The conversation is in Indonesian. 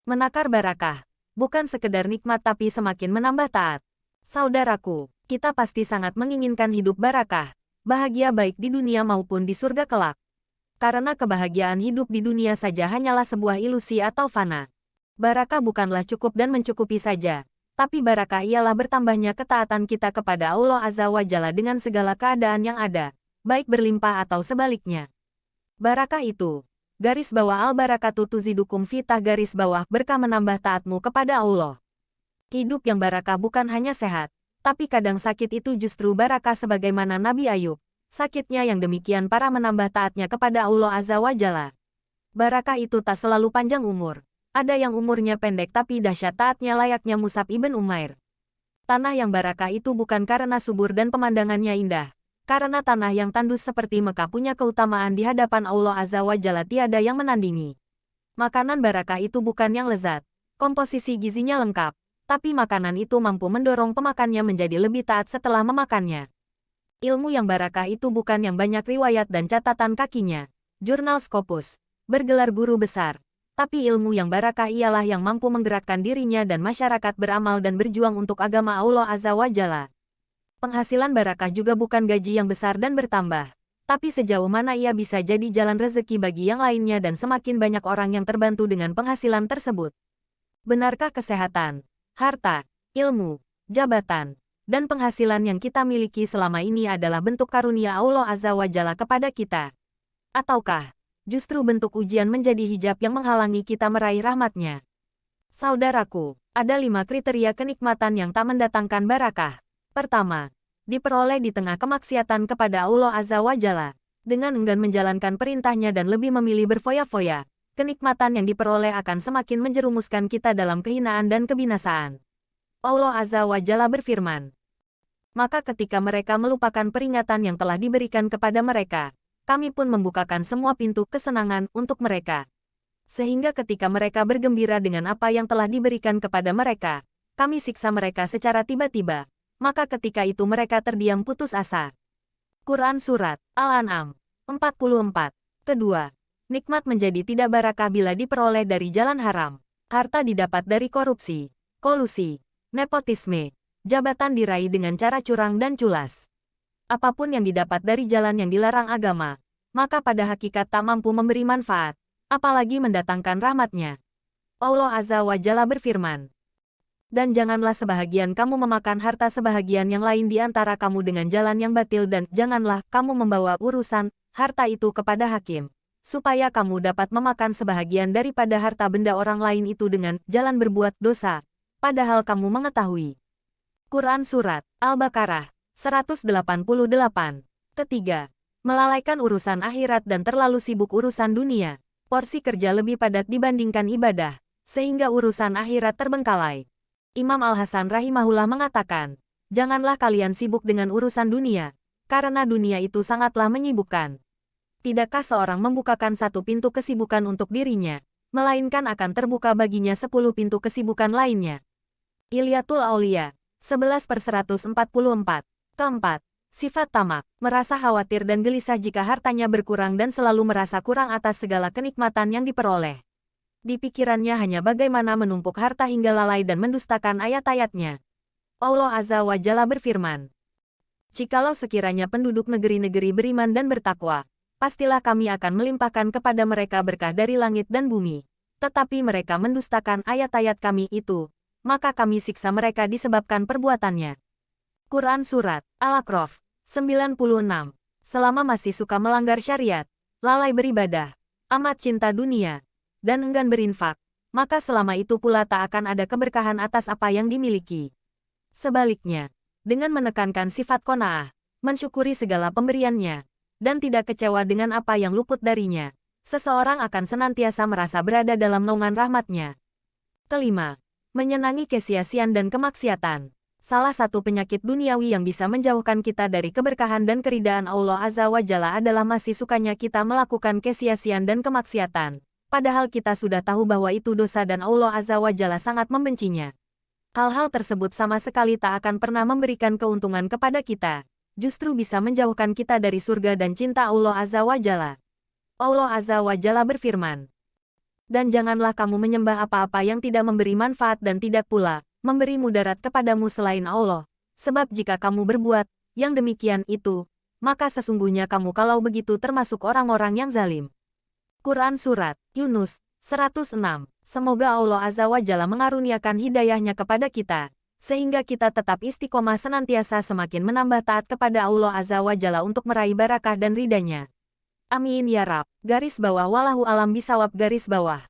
Menakar barakah, bukan sekedar nikmat tapi semakin menambah taat. Saudaraku, kita pasti sangat menginginkan hidup barakah, bahagia baik di dunia maupun di surga kelak. Karena kebahagiaan hidup di dunia saja hanyalah sebuah ilusi atau fana. Barakah bukanlah cukup dan mencukupi saja, tapi barakah ialah bertambahnya ketaatan kita kepada Allah Azza wa Jalla dengan segala keadaan yang ada, baik berlimpah atau sebaliknya. Barakah itu, garis bawah al-barakatu tuzidukum fitah garis bawah berkah menambah taatmu kepada Allah. Hidup yang barakah bukan hanya sehat, tapi kadang sakit itu justru barakah sebagaimana Nabi Ayub. Sakitnya yang demikian parah menambah taatnya kepada Allah Azza wa Jalla. Barakah itu tak selalu panjang umur. Ada yang umurnya pendek tapi dahsyat taatnya layaknya Mus'ab ibn Umair. Tanah yang barakah itu bukan karena subur dan pemandangannya indah. Karena tanah yang tandus seperti Mekah punya keutamaan di hadapan Allah Azza wa Jalla tiada yang menandingi. Makanan barakah itu bukan yang lezat, komposisi gizinya lengkap, tapi makanan itu mampu mendorong pemakannya menjadi lebih taat setelah memakannya. Ilmu yang barakah itu bukan yang banyak riwayat dan catatan kakinya, jurnal Scopus, bergelar guru besar, tapi ilmu yang barakah ialah yang mampu menggerakkan dirinya dan masyarakat beramal dan berjuang untuk agama Allah Azza wa Jalla. Penghasilan barakah juga bukan gaji yang besar dan bertambah, tapi sejauh mana ia bisa jadi jalan rezeki bagi yang lainnya dan semakin banyak orang yang terbantu dengan penghasilan tersebut. Benarkah kesehatan, harta, ilmu, jabatan, dan penghasilan yang kita miliki selama ini adalah bentuk karunia Allah Azza wa Jalla kepada kita? Ataukah justru bentuk ujian menjadi hijab yang menghalangi kita meraih rahmat-Nya? Saudaraku, ada 5 kriteria kenikmatan yang tak mendatangkan barakah. Pertama, diperoleh di tengah kemaksiatan kepada Allah Azza wa Jalla. Dengan enggan menjalankan perintahnya dan lebih memilih berfoya-foya, kenikmatan yang diperoleh akan semakin menjerumuskan kita dalam kehinaan dan kebinasaan. Allah Azza wa Jalla berfirman, maka ketika mereka melupakan peringatan yang telah diberikan kepada mereka, kami pun membukakan semua pintu kesenangan untuk mereka. Sehingga ketika mereka bergembira dengan apa yang telah diberikan kepada mereka, kami siksa mereka secara tiba-tiba. Maka ketika itu mereka terdiam putus asa. Quran Surat Al-An'am 44. Kedua, nikmat menjadi tidak barakah bila diperoleh dari jalan haram. Harta didapat dari korupsi, kolusi, nepotisme, jabatan diraih dengan cara curang dan culas. Apapun yang didapat dari jalan yang dilarang agama, maka pada hakikat tak mampu memberi manfaat, apalagi mendatangkan rahmat-Nya. Allah Azza wa Jalla berfirman, dan janganlah sebahagian kamu memakan harta sebahagian yang lain di antara kamu dengan jalan yang batil dan janganlah kamu membawa urusan harta itu kepada hakim, supaya kamu dapat memakan sebahagian daripada harta benda orang lain itu dengan jalan berbuat dosa, padahal kamu mengetahui. Quran Surat Al-Baqarah 188. Ketiga, melalaikan urusan akhirat dan terlalu sibuk urusan dunia. Porsi kerja lebih padat dibandingkan ibadah, sehingga urusan akhirat terbengkalai. Imam Al-Hasan rahimahullah mengatakan, janganlah kalian sibuk dengan urusan dunia, karena dunia itu sangatlah menyibukkan. Tidakkah seorang membukakan satu pintu kesibukan untuk dirinya, melainkan akan terbuka baginya 10 pintu kesibukan lainnya. Ilyatul Aulia 11/144. Keempat, sifat tamak, merasa khawatir dan gelisah jika hartanya berkurang dan selalu merasa kurang atas segala kenikmatan yang diperoleh. Di pikirannya hanya bagaimana menumpuk harta hingga lalai dan mendustakan ayat-ayat-Nya. Allah Azza wa Jalla berfirman, jikalau sekiranya penduduk negeri-negeri beriman dan bertakwa, pastilah kami akan melimpahkan kepada mereka berkah dari langit dan bumi. Tetapi mereka mendustakan ayat-ayat kami itu, maka kami siksa mereka disebabkan perbuatannya. Quran Surat Al-A'raf 96. Selama masih suka melanggar syariat, lalai beribadah, amat cinta dunia, dan enggan berinfak, maka selama itu pula tak akan ada keberkahan atas apa yang dimiliki. Sebaliknya, dengan menekankan sifat qanaah, mensyukuri segala pemberiannya, dan tidak kecewa dengan apa yang luput darinya, seseorang akan senantiasa merasa berada dalam naungan rahmat-Nya. Kelima, menyenangi kesia-siaan dan kemaksiatan. Salah satu penyakit duniawi yang bisa menjauhkan kita dari keberkahan dan keridaan Allah Azza wa Jalla adalah masih sukanya kita melakukan kesia-siaan dan kemaksiatan. Padahal kita sudah tahu bahwa itu dosa dan Allah Azza wa Jalla sangat membencinya. Hal-hal tersebut sama sekali tak akan pernah memberikan keuntungan kepada kita, justru bisa menjauhkan kita dari surga dan cinta Allah Azza wa Jalla. Allah Azza wa Jalla berfirman, Dan janganlah kamu menyembah apa-apa yang tidak memberi manfaat dan tidak pula memberi mudarat kepadamu selain Allah. Sebab jika kamu berbuat yang demikian itu, maka sesungguhnya kamu kalau begitu termasuk orang-orang yang zalim. Quran Surat Yunus 106. Semoga Allah Azza wa Jalla mengaruniakan hidayahnya kepada kita, sehingga kita tetap istiqomah senantiasa semakin menambah taat kepada Allah Azza wa Jalla untuk meraih barakah dan ridhanya. Amin ya Rab. Garis bawah wallahu alam bisawab garis bawah.